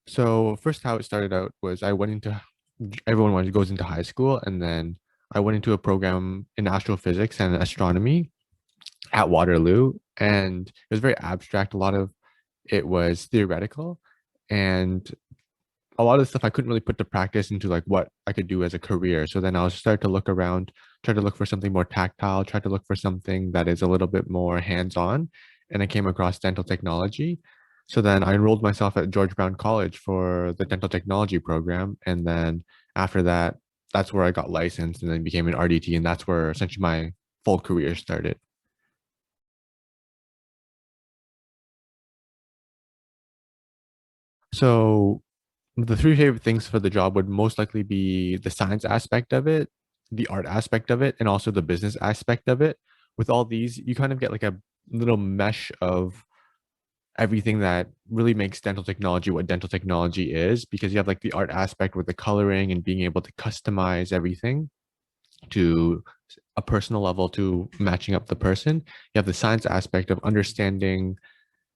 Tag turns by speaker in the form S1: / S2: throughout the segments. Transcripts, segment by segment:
S1: So first, how it started out was everyone goes into high school, and then I went into a program in astrophysics and astronomy at Waterloo, and it was very abstract. A lot of it was theoretical, and a lot of the stuff I couldn't really put to practice into like what I could do as a career. So then I'll start to look around, try to look for something more tactile, try to look for something that is a little bit more hands-on. And I came across dental technology. So then I enrolled myself at George Brown College for the dental technology program. And then after that, that's where I got licensed and then became an RDT. And that's where essentially my full career started. So the three favorite things for the job would most likely be the science aspect of it, the art aspect of it, and also the business aspect of it. With all these, you kind of get like a little mesh of everything that really makes dental technology what dental technology is, because you have like the art aspect with the coloring and being able to customize everything to a personal level to matching up the person. You have the science aspect of understanding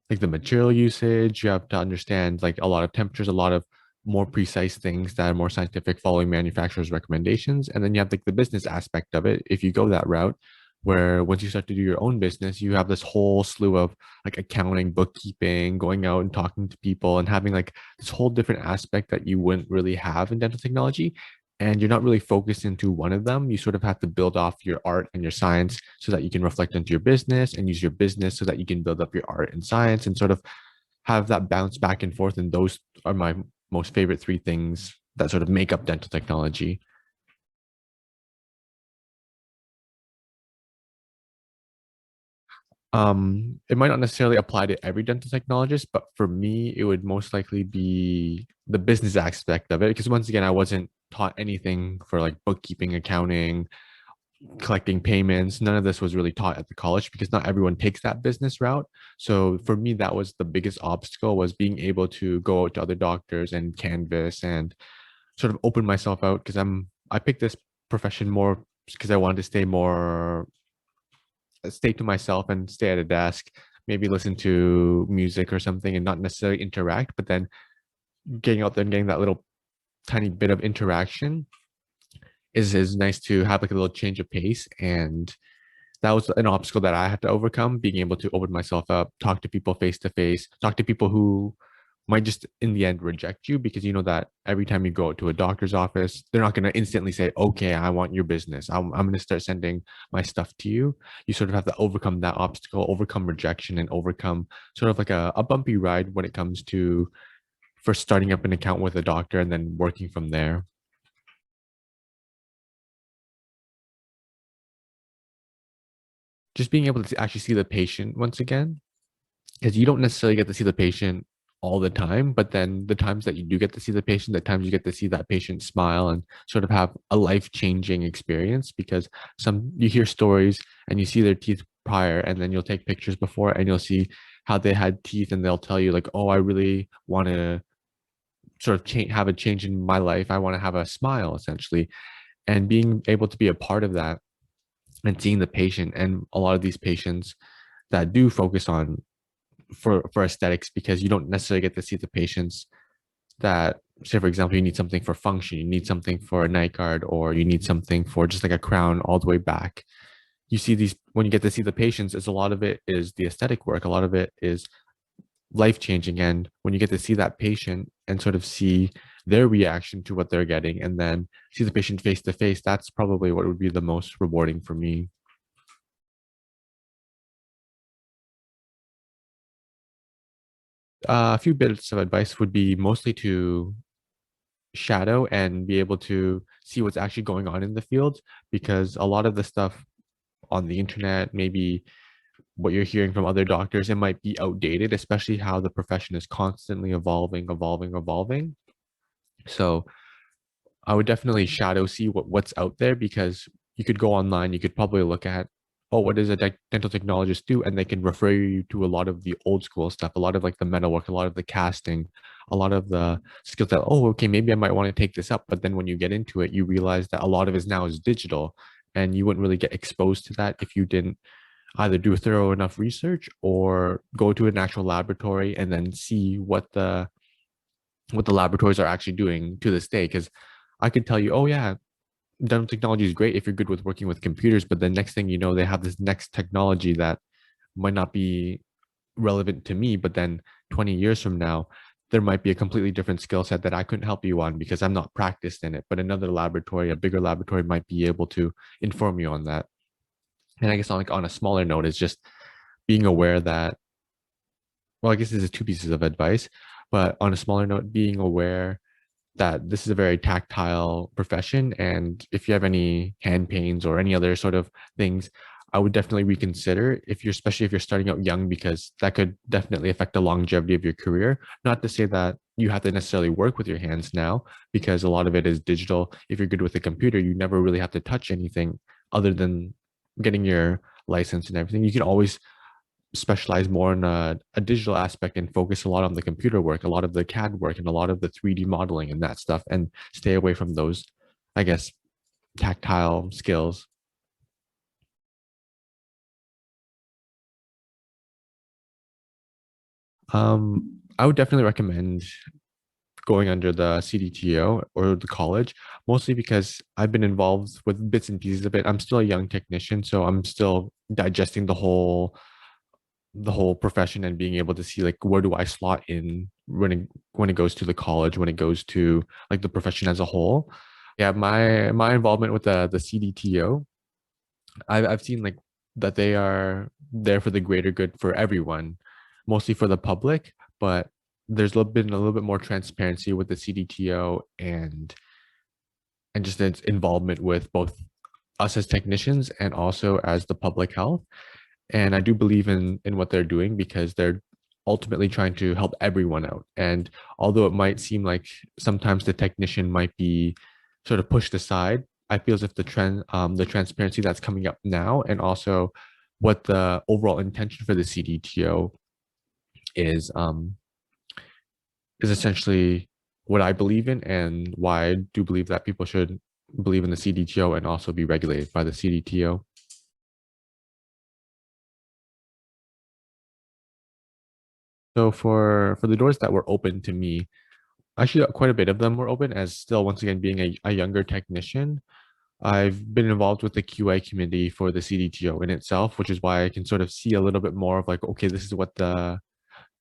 S1: like the material usage. You have to understand like a lot of temperatures, a lot of more precise things that are more scientific, following manufacturers' recommendations. And then you have like the business aspect of it. If you go that route, where once you start to do your own business, you have this whole slew of like accounting, bookkeeping, going out and talking to people and having like this whole different aspect that you wouldn't really have in dental technology. And you're not really focused into one of them. You sort of have to build off your art and your science so that you can reflect into your business, and use your business so that you can build up your art and science, and sort of have that bounce back and forth. And those are my most favorite three things that sort of make up dental technology. It might not necessarily apply to every dental technologist, but for me, it would most likely be the business aspect of it. Because once again, I wasn't taught anything for like bookkeeping, accounting, collecting payments. None of this was really taught at the college because not everyone takes that business route. So for me, that was the biggest obstacle, was being able to go out to other doctors and canvas and sort of open myself out, because I picked this profession more because I wanted to stay to myself and stay at a desk, maybe listen to music or something and not necessarily interact, but then getting out there and getting that little tiny bit of interaction is nice to have like a little change of pace. And that was an obstacle that I had to overcome, being able to open myself up, talk to people face to face, talk to people who might just in the end reject you, because you know that every time you go to a doctor's office, they're not going to instantly say, okay, I want your business. I'm going to start sending my stuff to you. You sort of have to overcome that obstacle, overcome rejection, and overcome sort of like a bumpy ride when it comes to first starting up an account with a doctor and then working from there. Just being able to actually see the patient once again, because you don't necessarily get to see the patient all the time, but then the times that you do get to see the patient, the times you get to see that patient smile and sort of have a life-changing experience. Because some you hear stories and you see their teeth prior, and then you'll take pictures before and you'll see how they had teeth, and they'll tell you like, oh, I really want to sort of change, have a change in my life. I want to have a smile essentially. And being able to be a part of that and seeing the patient, and a lot of these patients that do focus on for aesthetics, because you don't necessarily get to see the patients that, say for example, you need something for function, you need something for a night guard, or you need something for just like a crown all the way back. You see these when you get to see the patients, is a lot of it is the aesthetic work, a lot of it is life changing. And when you get to see that patient and sort of see their reaction to what they're getting, and then see the patient face to face, that's probably what would be the most rewarding for me. A few bits of advice would be mostly to shadow and be able to see what's actually going on in the field, because a lot of the stuff on the internet, maybe what you're hearing from other doctors, it might be outdated, especially how the profession is constantly evolving. So I would definitely shadow see what's out there, because you could go online, you could probably look at, oh, what does a dental technologist do? And they can refer you to a lot of the old school stuff, a lot of like the metalwork, a lot of the casting, a lot of the skills that, oh, okay, maybe I might want to take this up. But then when you get into it, you realize that a lot of it now is digital, and you wouldn't really get exposed to that if you didn't either do thorough enough research or go to an actual laboratory and then see what the what the laboratories are actually doing to this day. Because I could tell you, oh yeah, dental technology is great if you're good with working with computers, but the next thing you know, they have this next technology that might not be relevant to me, but then 20 years from now, there might be a completely different skill set that I couldn't help you on because I'm not practiced in it. But another laboratory, a bigger laboratory, might be able to inform you on that. And I guess on like on a smaller note is just being aware that, well, I guess this is two pieces of advice, but on a smaller note, being aware that this is a very tactile profession. And if you have any hand pains or any other sort of things, I would definitely reconsider if you're, especially if you're starting out young, because that could definitely affect the longevity of your career. Not to say that you have to necessarily work with your hands now, because a lot of it is digital. If you're good with a computer, you never really have to touch anything other than getting your license and everything. You can always specialize more in a digital aspect and focus a lot on the computer work, a lot of the CAD work, and a lot of the 3D modeling and that stuff, and stay away from those, I guess, tactile skills. I would definitely recommend going under the CDTO or the college, mostly because I've been involved with bits and pieces of it. I'm still a young technician, so I'm still digesting the whole profession and being able to see like where do I slot in when it goes to the college, when it goes to like the profession as a whole. Yeah, my involvement with the CDTO, I've seen like that they are there for the greater good for everyone, mostly for the public, but there's been a little bit more transparency with the CDTO and just its involvement with both us as technicians and also as the public health. And I do believe in what they're doing because they're ultimately trying to help everyone out. And although it might seem like sometimes the technician might be sort of pushed aside, I feel as if the transparency that's coming up now, and also what the overall intention for the CDTO is, is essentially what I believe in and why I do believe that people should believe in the CDTO and also be regulated by the CDTO. So for the doors that were open to me, actually, quite a bit of them were open, as still, once again, being a younger technician. I've been involved with the QA committee for the CDTO in itself, which is why I can sort of see a little bit more of like, okay, this is what the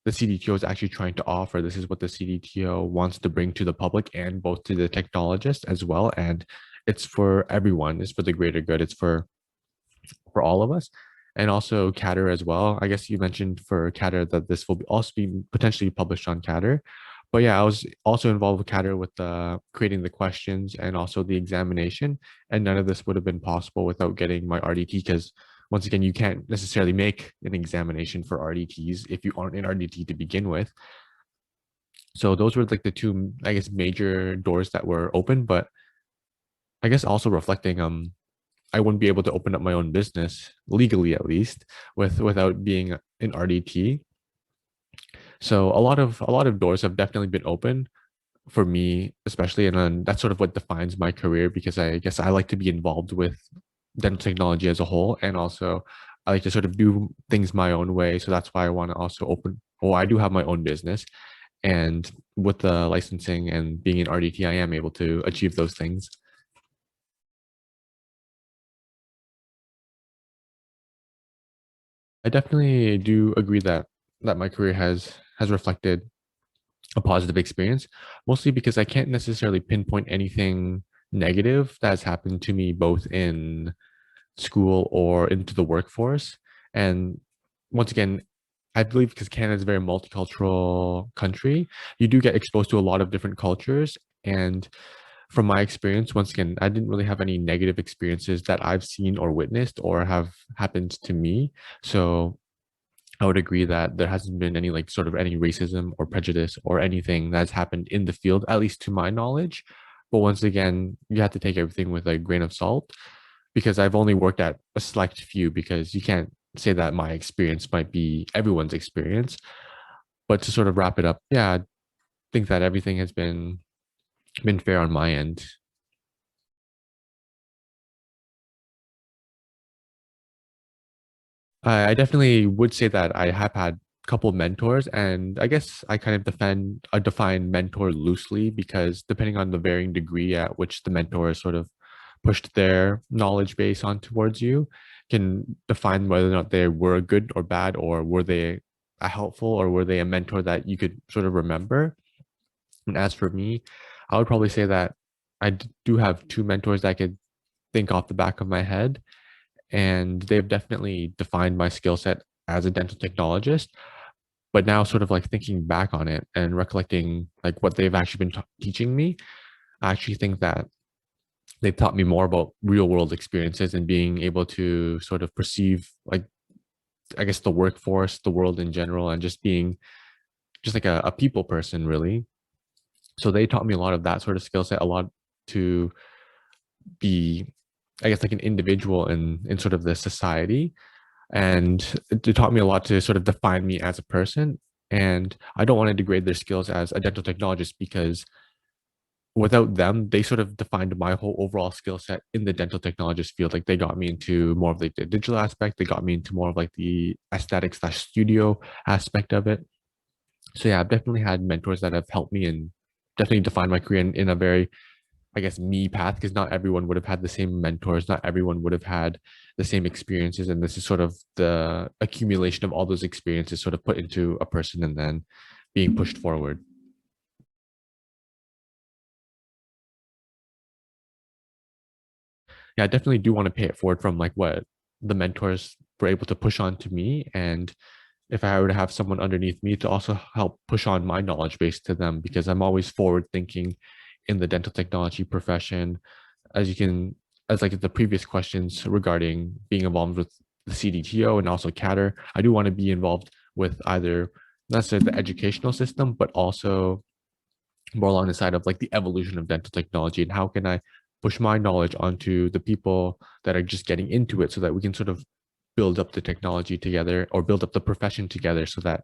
S1: CDTO is actually trying to offer. This is what the CDTO wants to bring to the public and both to the technologists as well. And it's for everyone. It's for the greater good. It's for all of us. And also Catter as well. I guess you mentioned for Catter that this will also be potentially published on Catter. But yeah, I was also involved with Catter with creating the questions and also the examination. And none of this would have been possible without getting my RDT, because once again, you can't necessarily make an examination for RDTs if you aren't in RDT to begin with. So those were like the two, I guess, major doors that were open. But I guess also reflecting I wouldn't be able to open up my own business legally, at least, without being in RDT. So a lot of doors have definitely been open for me, especially, and then that's sort of what defines my career, because I guess I like to be involved with dental technology as a whole, and also I like to sort of do things my own way. So that's why I want to also open. Well, I do have my own business, and with the licensing and being in RDT, I am able to achieve those things. I definitely do agree that my career has reflected a positive experience, mostly because I can't necessarily pinpoint anything negative that has happened to me both in school or into the workforce. And once again, I believe because Canada is a very multicultural country, you do get exposed to a lot of different cultures. And from my experience, once again, I didn't really have any negative experiences that I've seen or witnessed or have happened to me. So I would agree that there hasn't been any like sort of any racism or prejudice or anything that's happened in the field, at least to my knowledge. But once again, you have to take everything with a grain of salt, because I've only worked at a select few, because you can't say that my experience might be everyone's experience. But to sort of wrap it up, yeah, I think that everything has been fair on my end. I definitely would say that I have had couple mentors, and I guess I kind of define mentor loosely because depending on the varying degree at which the mentor has sort of pushed their knowledge base on towards you can define whether or not they were good or bad, or were they a helpful, or were they a mentor that you could sort of remember. And as for me, I would probably say that do have two mentors that I could think off the back of my head, and they've definitely defined my skill set as a dental technologist. But now, sort of like thinking back on it and recollecting like what they've actually been teaching me, I actually think that they've taught me more about real world experiences and being able to sort of perceive like, I guess, the workforce, the world in general, and just being just like a people person, really. So they taught me a lot of that sort of skill set, a lot to be, I guess, like an individual in sort of the society. And it taught me a lot to sort of define me as a person. And I don't want to degrade their skills as a dental technologist, because without them, they sort of defined my whole overall skill set in the dental technologist field. Like they got me into more of like the digital aspect. They got me into more of like the aesthetic slash studio aspect of it. So yeah, I've definitely had mentors that have helped me and definitely defined my career in a very, I guess, me path, because not everyone would have had the same mentors. Not everyone would have had the same experiences. And this is sort of the accumulation of all those experiences sort of put into a person and then being pushed forward. Yeah, I definitely do want to pay it forward from like what the mentors were able to push on to me. And if I were to have someone underneath me to also help push on my knowledge base to them, because I'm always forward thinking in the dental technology profession. As you can, as like the previous questions regarding being involved with the CDTO and also CATR, I do want to be involved with either not necessarily the educational system, but also more along the side of like the evolution of dental technology, and how can I push my knowledge onto the people that are just getting into it, so that we can sort of build up the technology together, or build up the profession together, so that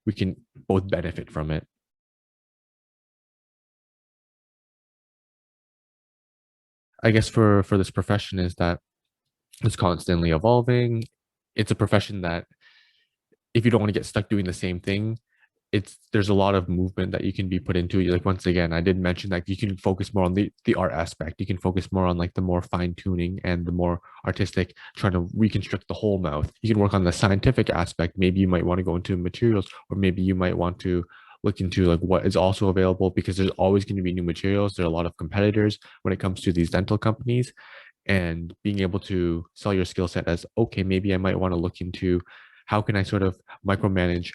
S1: we can both benefit from it. I guess for this profession is that it's constantly evolving. It's a profession that if you don't want to get stuck doing the same thing, there's a lot of movement that you can be put into. Like once again, I did mention that you can focus more on the art aspect. You can focus more on like the more fine tuning and the more artistic, trying to reconstruct the whole mouth. You can work on the scientific aspect. Maybe you might want to go into materials, or maybe you might want to look into like what is also available, because there's always going to be new materials. There are a lot of competitors when it comes to these dental companies, and being able to sell your skill set as, okay, maybe I might want to look into how can I sort of micromanage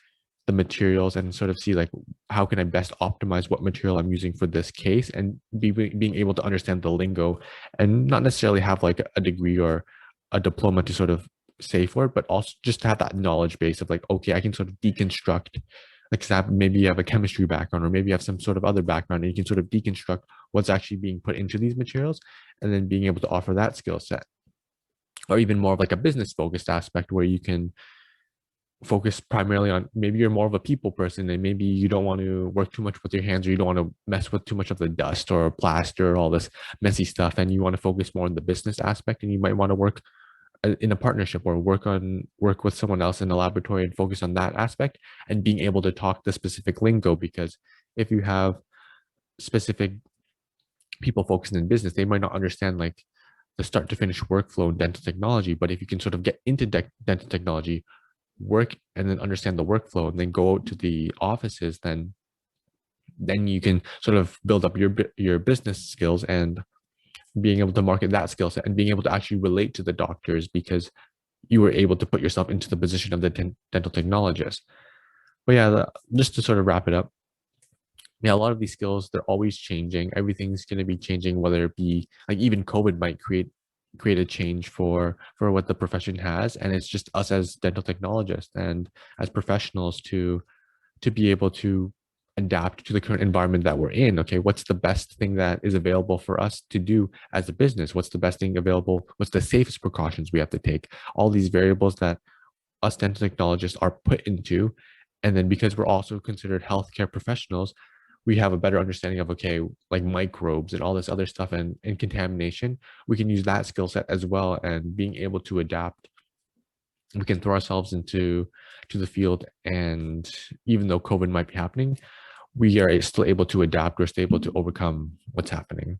S1: the materials and sort of see like how can I best optimize what material I'm using for this case, and being able to understand the lingo, and not necessarily have like a degree or a diploma to sort of say for it, but also just to have that knowledge base of like, okay, I can sort of deconstruct, like maybe you have a chemistry background, or maybe you have some sort of other background, and you can sort of deconstruct what's actually being put into these materials, and then being able to offer that skill set. Or even more of like a business focused aspect, where you can focus primarily on, maybe you're more of a people person, and maybe you don't want to work too much with your hands, or you don't want to mess with too much of the dust or plaster or all this messy stuff, and you want to focus more on the business aspect, and you might want to work in a partnership, or work with someone else in a laboratory and focus on that aspect, and being able to talk the specific lingo. Because if you have specific people focusing in business, they might not understand like the start to finish workflow in dental technology. But if you can sort of get into dental technology, work, and then understand the workflow, and then go out to the offices, then you can sort of build up your business skills, and being able to market that skill set, and being able to actually relate to the doctors, because you were able to put yourself into the position of the dental technologist. But yeah, just to sort of wrap it up, yeah, a lot of these skills, they're always changing. Everything's going to be changing, whether it be like even COVID might create a change for what the profession has. And it's just us as dental technologists and as professionals to be able to adapt to the current environment that we're in. Okay, what's the best thing that is available for us to do as a business? What's the best thing available? What's the safest precautions we have to take? All these variables that us dental technologists are put into. And then because we're also considered healthcare professionals, we have a better understanding of, okay, like microbes and all this other stuff, and contamination. We can use that skill set as well, and being able to adapt we can throw ourselves to the field, and even though COVID might be happening, we are still able to adapt. We're still able to overcome what's happening.